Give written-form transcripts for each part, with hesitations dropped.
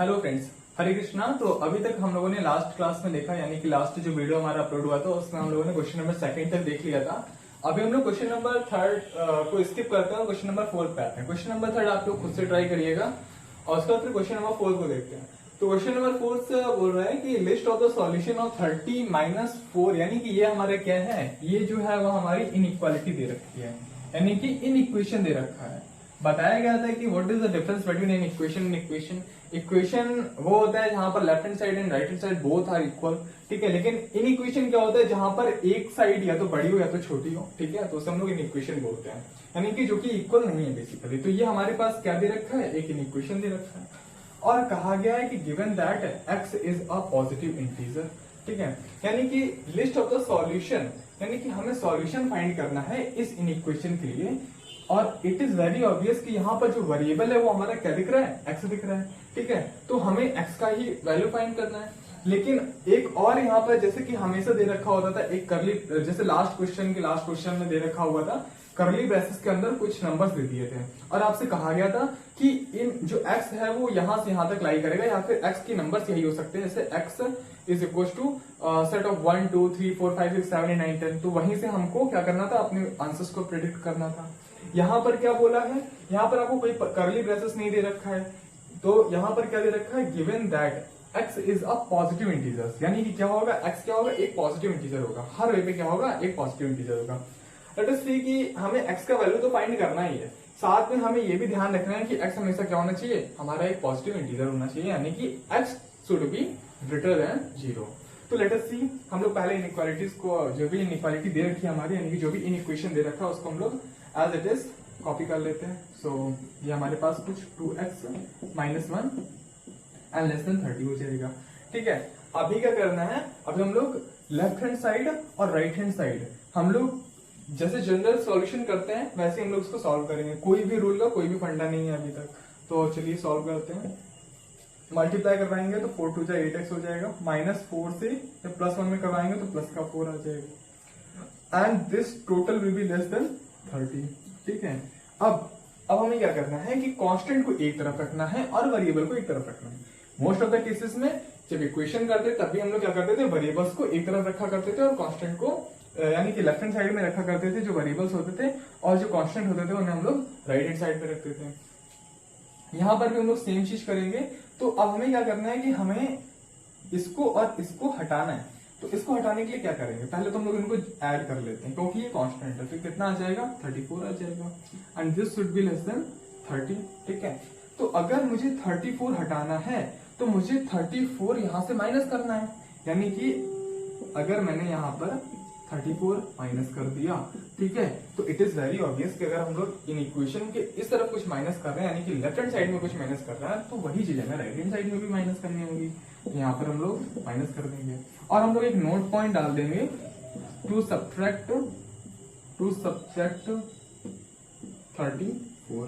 Hello friends, हरे कृष्णा। तो अभी तक हम लोगों ने लास्ट क्लास में देखा, यानी कि लास्ट जो वीडियो हमारा अपलोड हुआ था उसमें हम लोगों ने क्वेश्चन नंबर सेकंड तक देख लिया था। अभी हम लोग क्वेश्चन नंबर थर्ड को स्किप करते हैं, क्वेश्चन नंबर फोर्थ पे आते हैं। क्वेश्चन नंबर थर्ड आप लोग खुद से ट्राई करिएगा और उसके बाद फिर क्वेश्चन नंबर फोर्थ को देखते हैं। तो क्वेश्चन नंबर फोर्थ से बोल रहा है कि list of the solution of 30-4, यानी कि ये हमारे क्या है, ये जो है वो हमारी इनइक्वालिटी दे रखी है, यानी कि इन इक्वेशन दे रखा है। बताया गया था कि what is the difference between an equation and equation. Equation वो होता है जहां पर left hand side and right hand side both are equal, ठीक है। लेकिन इन इक्वेशन क्या होता है, जहां पर एक साइड या तो बड़ी हो या तो छोटी हो, ठीक है, तो उसे हम लोग इन इक्वेशन बोलते हैं, यानी कि जो कि इक्वल नहीं है बेसिकली। तो ये हमारे पास क्या दे रखा है, एक इन इक्वेशन दे रखा है और कहा गया है कि given that x is a positive integer, ठीक है। यानी कि लिस्ट ऑफ द सॉल्यूशन, यानी कि हमें सॉल्यूशन फाइंड करना है इस इन इक्वेशन के लिए। और इट इज वेरी ऑब्वियस कि यहाँ पर जो वेरिएबल है वो हमारा क्या दिख रहा है, एक्स दिख रहा है, ठीक है। तो हमें एक्स का ही वैल्यू फाइंड करना है। लेकिन एक और यहाँ पर जैसे कि हमेशा दे रखा होता था एक करली, जैसे लास्ट क्वेश्चन में दे रखा हुआ था करली ब्रेसेस के अंदर कुछ नंबर्स दे दिए थे और आपसे कहा गया था कि इन जो एक्स है वो यहां से यहां तक लाई करेगा, या फिर एक्स की नंबर्स यही हो सकते हैं, जैसे x is equal to set of 1 2 3 4 5 6 7 8 9 10। तो वहीं से हमको क्या करना था, अपने आंसर्स को प्रिडिक्ट करना था। यहाँ पर क्या बोला है, यहाँ पर आपको कोई करली ब्रेसेस नहीं दे रखा है, तो यहाँ पर क्या दे रखा है, given that x is a positive integer, यानी कि क्या होगा, x क्या होगा, एक पॉजिटिव इंटीजर होगा। हर वे पे क्या होगा, एक पॉजिटिव इंटीजर होगा। लेट अस सी कि हमें x का वैल्यू तो फाइंड करना ही है, साथ में हमें ये भी ध्यान रखना है कि x हमेशा क्या होना चाहिए, हमारा एक पॉजिटिव इंटीजर होना चाहिए, यानी कि x should be greater than 0। तो लेट अस सी, हम लोग पहले इनइक्वालिटीज को, जो भी इनइक्वालिटी दे रखी है हमारी, यानी कि जो भी इन इक्वेशन दे रखा है उसको हम लोग एज इट इज कॉपी कर लेते हैं। सो ये हमारे पास कुछ 2x - 1 एंड लेस देन 30 हो जाएगा, ठीक है। अभी क्या करना है, अभी हम लोग लेफ्ट हैंड साइड और राइट हैंड साइड हम लोग जैसे जनरल सॉल्यूशन करते हैं वैसे हम लोग इसको सॉल्व करेंगे। कोई भी रूल का कोई भी फंडा नहीं है अभी तक। तो चलिए सॉल्व करते हैं। मल्टीप्लाई करवाएंगे तो 4 2 8x हो जाएगा, -4 से जब +1 में करवाएंगे तो प्लस का 4 आ जाएगा and this total will be less than 30, ठीक है। अब हमें क्या करना है कि कांस्टेंट को एक तरफ रखना है और वेरिएबल को एक तरफ रखना है। मोस्ट ऑफ द केसेस में जब इक्वेशन करते तब भी हम लोग क्या करते थे, वेरिएबल्स को एक तरफ रखा करते थे और कांस्टेंट को यानी कि लेफ्ट हैंड साइड में रखा करते थे जो वेरिएबल्स होते थे, और जो कांस्टेंट होते थे उन्हें हम लोग राइट हैंड साइड पे रखते थे। यहां पर भी हम लोग सेम चीज करेंगे। तो अब हमें क्या करना है कि हमें इसको और इसको हटाना है। तो इसको हटाने के लिए क्या करेंगे, पहले तो हम लोग इनको ऐड कर लेते हैं क्योंकि ये कांस्टेंट है। तो कितना आ जाएगा, 34 आ जाएगा and this should be less than 30, ठीक है। तो अगर मुझे 34 हटाना है तो मुझे 34 यहां से माइनस करना है, यानी कि अगर मैंने यहां पर 34 माइनस कर दिया, ठीक है, तो इट इज वेरी ऑब्वियस कि अगर हम लोग इन इक्वेशन के इस तरफ कुछ माइनस कर रहे हैं, यानी कि लेफ्ट हैंड साइड में कुछ माइनस कर रहा है, तो वही चीज हमें राइट हैंड साइड में भी माइनस करनी होगी। तो यहाँ पर हम लोग माइनस कर देंगे और हम लोग एक नोट पॉइंट डाल देंगे, टू सब्ट्रैक्ट 34,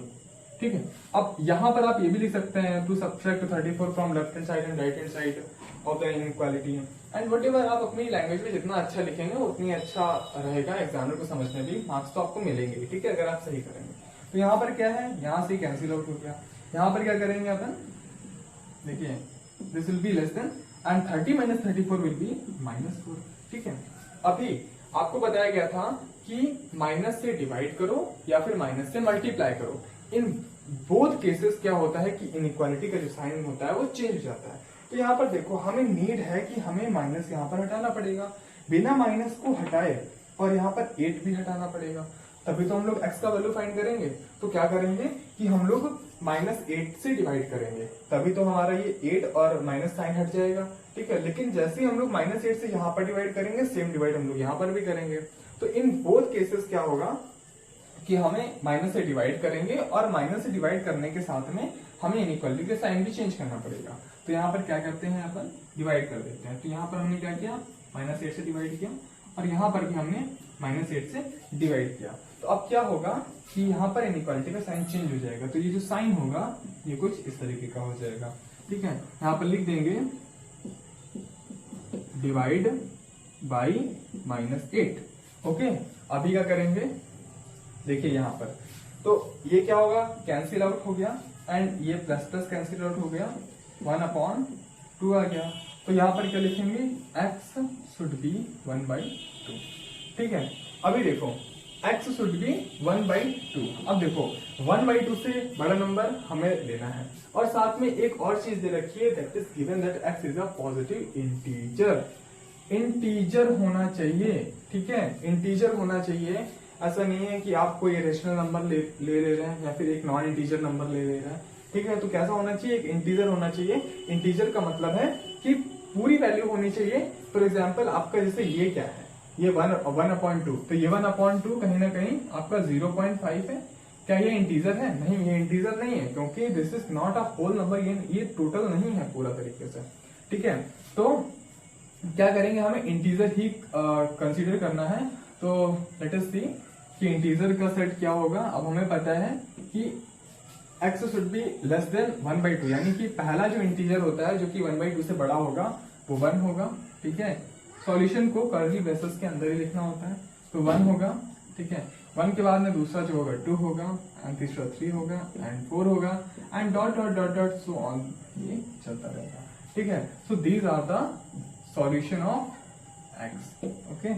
ठीक है। अब यहां पर आप ये भी लिख सकते हैं, to subtract 34 from left hand side and right hand side of the inequality. And whatever आप अपनी लैंग्वेज में जितना अच्छा लिखेंगे उतनी अच्छा रहेगा, एग्जामिनर को समझने भी मार्क्स तो आपको मिलेंगे, ठीक है, अगर आप सही करेंगे। तो यहाँ पर क्या है, यहाँ से कैंसिल आउट हो गया। यहाँ पर क्या करेंगे अपन, देखिए this will be less than and 30 - 34 will be -4, ठीक है। अभी आपको बताया गया था कि माइनस से डिवाइड करो या फिर माइनस से मल्टीप्लाई करो। इन बोथ केसेस क्या होता है कि इनइक्वालिटी का जो साइन होता है वो चेंज हो जाता है। तो यहाँ पर देखो, हमें नीड है कि हमें माइनस यहाँ पर हटाना पड़ेगा, बिना माइनस को हटाए, और यहाँ पर 8 भी हटाना पड़ेगा, तभी तो हम लोग x का वैल्यू फाइंड करेंगे। तो क्या करेंगे कि हम लोग -8 से डिवाइड करेंगे, तभी तो हमारा ये 8 और माइनस साइन हट जाएगा, ठीक है। लेकिन जैसे ही हम लोग -8 से यहाँ पर डिवाइड करेंगे, सेम डिवाइड हम लोग यहाँ पर भी करेंगे। तो इन बोथ केसेस क्या होगा कि हमें माइनस से डिवाइड करेंगे और माइनस से डिवाइड करने के साथ में हमें इनइक्वालिटी का साइन भी चेंज करना पड़ेगा। तो यहाँ पर क्या करते हैं, अपन डिवाइड कर देते हैं। तो यहाँ पर हमने क्या किया, -8 से डिवाइड किया और यहाँ पर भी हमने -8 से डिवाइड किया। तो अब क्या होगा कि यहाँ पर इनइक्वालिटी का साइन चेंज हो जाएगा। तो ये जो साइन होगा ये कुछ इस तरीके का हो जाएगा, ठीक है। यहाँ पर लिख देंगे डिवाइड बाई -8, ओके। अभी क्या करेंगे, देखिए यहाँ पर तो ये क्या होगा, कैंसिल आउट हो गया एंड ये प्लस प्लस कैंसिल आउट हो गया 1/2 आ गया। तो यहाँ पर क्या लिखेंगे, x शुड बी 1/2। ठीक है, अभी देखो x शुड बी 1/2। अब देखो 1/2 से बड़ा नंबर हमें लेना है, और साथ में एक और चीज दे रखी है, that is given that x is a positive integer. Integer होना चाहिए, ठीक है, इंटीजर होना चाहिए। ऐसा नहीं है कि आप कोई रेशनल नंबर ले रहे हैं या फिर एक नॉन इंटीजर नंबर ले रहे हैं। ठीक है, तो कैसा होना चाहिए, एक इंटीजर होना चाहिए। इंटीजर का मतलब है कि पूरी वैल्यू होनी चाहिए। फॉर एग्जाम्पल आपका जैसे ये क्या है, ये 1/2, तो ये 1/2 कहीं ना कहीं आपका 0.5 है। क्या ये इंटीजर है? नहीं, ये इंटीजर नहीं है, क्योंकि this is not a whole number, ये टोटल नहीं है पूरा तरीके से। ठीक है, तो क्या करेंगे, हमें इंटीजर ही कंसीडर करना है। तो लेट अस सी कि इंटीजर का सेट क्या होगा। अब हमें पता है कि x should be less than 1/2, यानी कि पहला जो इंटीजर होता है जो कि 1/2 से बड़ा होगा वो 1 होगा। ठीक है, सॉल्यूशन को कर्ली ब्रेसेस के अंदर ही लिखना होता है, तो 1 होगा। ठीक है, 1 के बाद में दूसरा जो होगा 2 होगा, एंड तीसरा 3 होगा, एंड 4 होगा, and dot dot dot dot so on, ये चलता रहेगा। ठीक है, so these are the solution of x। Okay,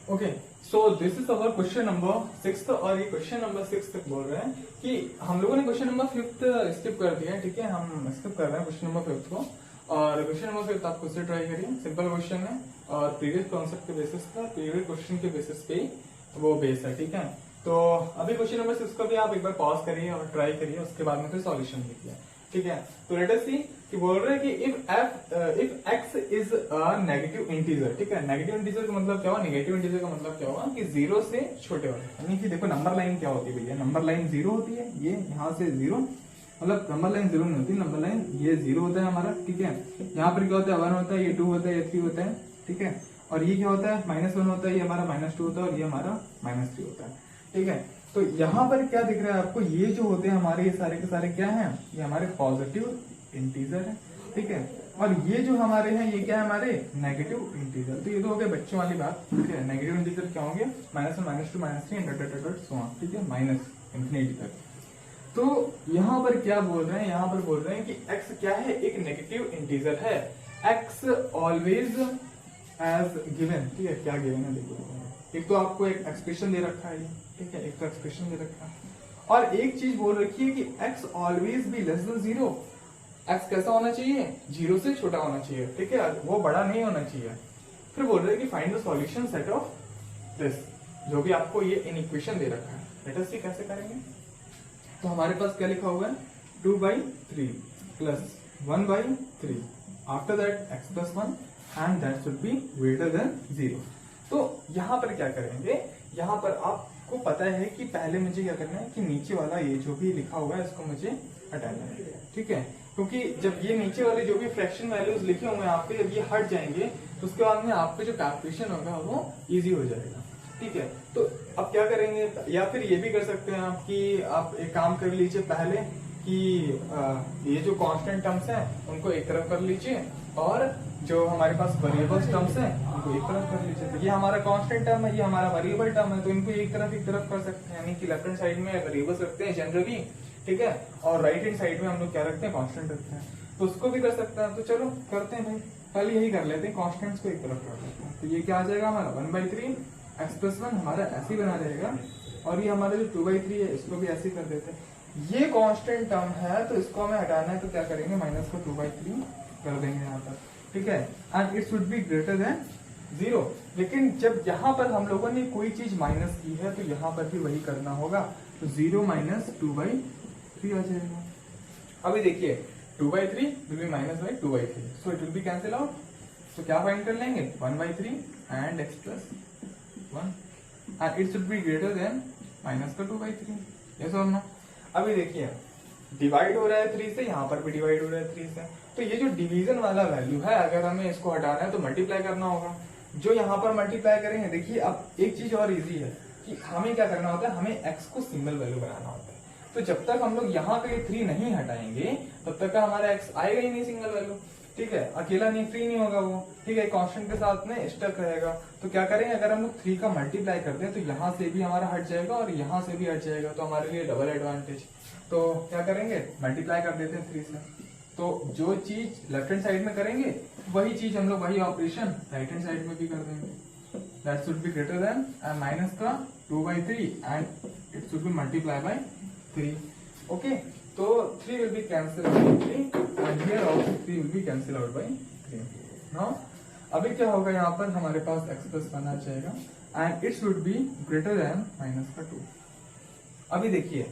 okay, so this is our question number 6। और ये क्वेश्चन नंबर 6 तक बोल रहे हैं कि हम लोगों ने क्वेश्चन नंबर 5 स्किप कर दिया है। ठीक है, हम स्किप कर रहे हैं क्वेश्चन नंबर 5 को, और क्वेश्चन नंबर 5 आप खुद से ट्राई करिए, सिंपल क्वेश्चन है और प्रीवियस कॉन्सेप्ट के बेसिस पर, प्रीवियस क्वेश्चन के बेसिस पे वो बेस है। ठीक है, तो अभी क्वेश्चन नंबर 6 को भी आप एक बार पॉज करिए और ट्राई करिए, उसके बाद में फिर सॉल्यूशन लिखिए। ठीक है, तो लेट अस सी कि बोल रहे हैं कि if x is a negative integer. ठीक है, नेगेटिव इंटीजर का मतलब क्या हुआ, नेगेटिव इंटीजर का मतलब क्या हुआ कि 0 से छोटे वाले, यानी कि देखो नंबर लाइन क्या होती है भैया, नंबर लाइन 0 होती है, ये यहाँ से 0, मतलब नंबर लाइन 0 नहीं होती, नंबर लाइन ये 0 होता है हमारा। ठीक है, यहाँ पर क्या होता है, 1 होता है, ये 2 होता है, ये 3 होता है। ठीक है, और ये क्या होता है, -1 होता है, ये हमारा -2 होता है, और ये हमारा -3 होता है। ठीक है, तो यहाँ पर क्या दिख रहा है आपको, ये जो होते हैं हमारे, ये सारे के सारे क्या हैं, ये हमारे पॉजिटिव इंटीजर है। ठीक है, और ये जो हमारे हैं ये क्या है, हमारे नेगेटिव इंटीजर। तो ये तो हो गया बच्चों वाली बात। ठीक है, नेगेटिव इंटीजर क्या होंगे, -1, -2, -3 dot dot dot so on. ठीक है, माइनस इंफिनिटी तक। तो यहाँ पर क्या बोल रहे हैं, यहाँ पर बोल रहे हैं कि x क्या है, एक नेगेटिव इंटीजर है। x always as given. ठीक है, क्या गिवन है देखो, एक तो आपको एक एक्सप्रेशन दे रखा है, ठीक है, एक तो एक्सप्रेशन दे रखा है, और एक चीज बोल रखी है कि x always be less than 0। x कैसा होना चाहिए, 0 से छोटा होना चाहिए। ठीक है, वो बड़ा नहीं होना चाहिए। फिर बोल रहे हैं कि find the solution set of this, जो भी आपको ये इन इक्वेशन दे रखा है। लेट अस सी कैसे करेंगे। तो हमारे पास क्या लिखा हुआ है, 2/3 plus 1/3, after that x plus 1 and that should be greater than 0। तो यहाँ पर क्या करेंगे, यहाँ पर आपको पता है कि पहले मुझे क्या करना है कि नीचे वाला ये जो भी लिखा हुआ है इसको मुझे हटाना है। ठीक है, क्योंकि जब ये नीचे वाले जो भी फ्रैक्शन वैल्यूज लिखे हुए हैं आपके, जब ये हट जाएंगे तो उसके बाद में आपका जो कैलकुलेशन होगा वो इजी हो जाएगा। ठीक है, तो अब क्या करेंगे, या फिर ये भी कर सकते हैं आप कि आप एक काम कर लीजिए पहले कि ये जो कांस्टेंट टर्म्स हैं उनको एक तरफ कर लीजिए, और जो हमारे पास वेरिएबल्स टर्म्स हैं उनको एक तरफ कर लीजिए। तो ये हमारा कांस्टेंट टर्म है, ये हमारा वेरिएबल टर्म है, तो इनको एक तरफ कर सकते हैं, यानी कि लेफ्ट हैंड साइड में वेरिएबल्स रखते हैं जनरली। ठीक है, और राइट हैंड साइड में हम लोग क्या रखते हैं, कांस्टेंट रखते हैं, तो उसको भी कर सकते हैं। तो चलो करते हैं भाई, पहले यही कर लेते हैं, कांस्टेंट्स को एक तरफ कर लेते हैं। तो ये क्या आ जाएगा हमारा 1/3, x प्लस 1 हमारा ऐसे ही बना रहेगा, और ये हमारा जो 2/3 है इसको भी ऐसे ही कर देते हैं। ये कांस्टेंट टर्म है तो इसको हमें हटाना है, तो क्या करेंगे, माइनस को 2/3 कर देंगे यहाँ पर। ठीक है, and it should be greater than 0। लेकिन जब यहाँ पर हम लोगों ने कोई चीज माइनस की है तो यहाँ पर भी वही करना होगा, तो 0 - 2/3 आ जाएगा। अभी देखिए 2/3 will be -2/3, so it will be cancel out. तो क्या फाइंड कर लेंगे, 1/3 and x plus 1 and it should be greater than -2/3। Yes और नो। अभी देखिए डिवाइड हो रहा है 3 से, यहाँ पर भी डिवाइड हो रहा है 3 से, तो ये जो डिवीजन वाला वैल्यू है अगर हमें इसको हटाना है तो मल्टीप्लाई करना होगा। जो यहाँ पर मल्टीप्लाई करेंगे, देखिए अब एक चीज और इजी है कि हमें क्या करना होता है, हमें x को सिंगल वैल्यू बनाना होता है। तो जब तक हम लोग यहाँ पे 3 नहीं हटाएंगे तब तक का हमारा x आएगा ही नहीं सिंगल वैल्यू। ठीक है, अकेला नहीं, फ्री नहीं होगा वो, ठीक है, कांस्टेंट के साथ में स्टक रहेगा। तो क्या करेंगे, अगर हम लोग 3 का मल्टीप्लाई करते हैं तो यहाँ से भी हमारा हट जाएगा और यहाँ से भी हट जाएगा, तो हमारे लिए डबल एडवांटेज। तो क्या करेंगे, मल्टीप्लाई कर देते हैं 3 से। तो जो चीज लेफ्ट हैंड साइड में करेंगे वही चीज हम लोग, वही ऑपरेशन राइट हैंड साइड में भी कर देंगे। That should be greater than minus का 2/3 and it should be multiply by 3। Okay, तो 3 will be cancelled by 3 and here also 3 will be cancelled out by 3. Now अभी क्या होगा, यहाँ पर हमारे पास x plus 1 आ जाएगा and it should be greater than minus का 2। अभी देखिए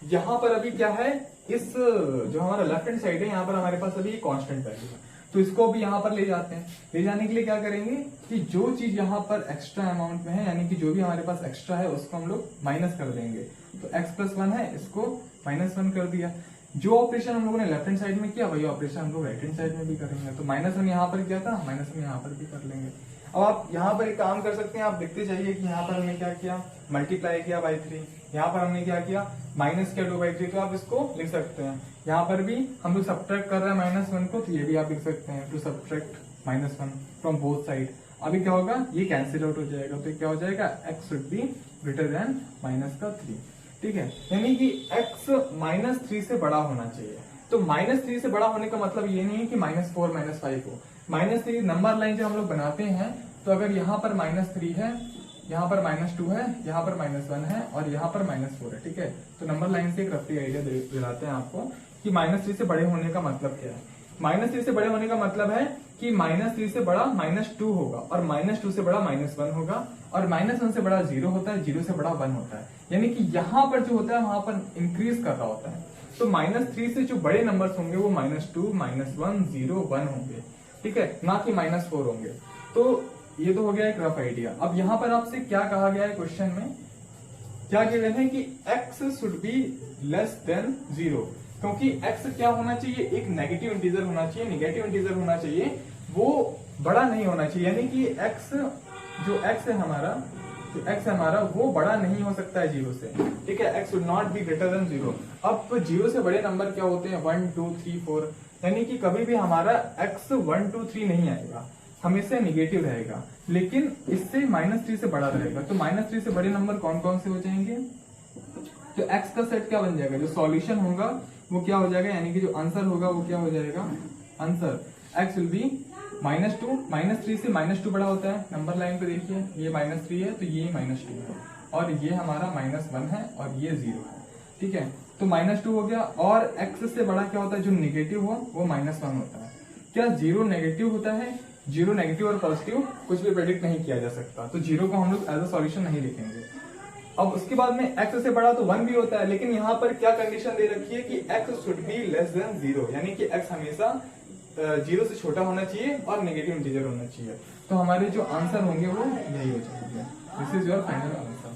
यहाँ पर अभी क्या है, इस जो हमारा लेफ्ट हैंड साइड है यहाँ पर हमारे पास अभी कांस्टेंट वैल्यू है, तो इसको भी यहाँ पर ले जाते हैं। ले जाने के लिए क्या करेंगे कि जो चीज यहाँ पर एक्स्ट्रा अमाउंट में है, यानी कि जो भी हमारे पास एक्स्ट्रा है उसको हम लोग माइनस कर देंगे। तो x plus 1 है, इसको -1 कर दिया। जो ऑपरेशन हम लोगों ने लेफ्ट हैंड साइड में किया वही ऑपरेशन हम लोग राइट हैंड साइड में भी करेंगे। तो -1 यहाँ पर किया था, -1 यहाँ पर भी कर लेंगे। अब आप यहाँ पर एक काम कर सकते हैं, आप देखते जाइए कि यहाँ पर हमने क्या किया, मल्टीप्लाई किया बाई 3, यहाँ पर हमने क्या किया, माइनस किया 2/3, तो आप इसको लिख सकते हैं। यहाँ पर भी हम लोग सब्ट्रैक्ट कर रहे हैं -1 को, तो ये भी आप लिख सकते हैं, to subtract -1 from both side. अभी क्या होगा, ये कैंसिल आउट हो जाएगा, तो क्या हो जाएगा, x should be greater than minus का 3। ठीक है, यानी कि x -3 से बड़ा होना चाहिए। तो -3 से बड़ा होने का मतलब ये नहीं है कि -4 -5 हो। -3 नंबर लाइन जो हम लोग बनाते हैं, तो अगर यहाँ पर -3 है, यहाँ पर -2 है, यहाँ पर -1 है और यहाँ पर -4 है, ठीक है। तो नंबर लाइन से एक रफली आइडिया दिलाते हैं आपको कि -3 से बड़े होने का मतलब क्या है। -3 से बड़े होने का मतलब है कि -3 से बड़ा -2 होगा और -2 से बड़ा -1 होगा और -1 से बड़ा 0 होता है, 0 से बड़ा 1 होता है। यानी कि यहाँ पर जो होता है वहां पर इंक्रीज कर रहा होता है। तो -3 से जो बड़े नंबर्स होंगे वो -2, -1, 0, 1 होंगे, ठीक है, ना कि -4 होंगे। तो ये तो हो गया एक रफ आइडिया। अब यहाँ पर आपसे क्या कहा गया है क्वेश्चन में, क्या गिवन है कि x should be less than 0, क्योंकि x क्या होना चाहिए, एक नेगेटिव इंटीजर होना चाहिए, नेगेटिव इंटीजर होना चाहिए, वो बड़ा नहीं होना चाहिए। यानी कि x जो x है हमारा वो बड़ा नहीं हो सकता है 0 से, ठीक है, x should not be greater than 0। अब 0 से बड़े नंबर क्या होते हैं, 1, 2, 3, 4, यानी कि कभी भी हमारा x 1, 2, 3 नहीं आएगा, हमेशा नेगेटिव रहेगा, लेकिन इससे -3 से बड़ा रहेगा। तो -3 से बड़े नंबर कौन कौन से हो जाएंगे, तो x का सेट क्या बन जाएगा, जो सॉल्यूशन होगा वो क्या हो जाएगा, यानी कि जो आंसर होगा वो क्या हो जाएगा, आंसर x विल बी -2, -3 से -2 बड़ा होता है। नंबर लाइन पे देखिए, ये -3 है तो ये -2 है और ये हमारा -1 है और ये 0 है, ठीक है। तो -2 हो गया और x से बड़ा क्या होता है, जो नेगेटिव हो वो -1 होता है। क्या 0 नेगेटिव होता है, 0 नेगेटिव और पॉजिटिव कुछ भी प्रेडिक्ट नहीं किया जा सकता, तो 0 को हम लोग एज अ सॉल्यूशन नहीं लिखेंगे। अब उसके बाद में x से बड़ा तो 1 भी होता है, लेकिन यहाँ पर क्या कंडीशन दे रखी है कि x should be less than 0, यानी कि x हमेशा 0 से छोटा होना चाहिए और नेगेटिव इंटीजर होना चाहिए। तो हमारे जो आंसर होंगे वो यही हो जाएंगे। This is your final answer.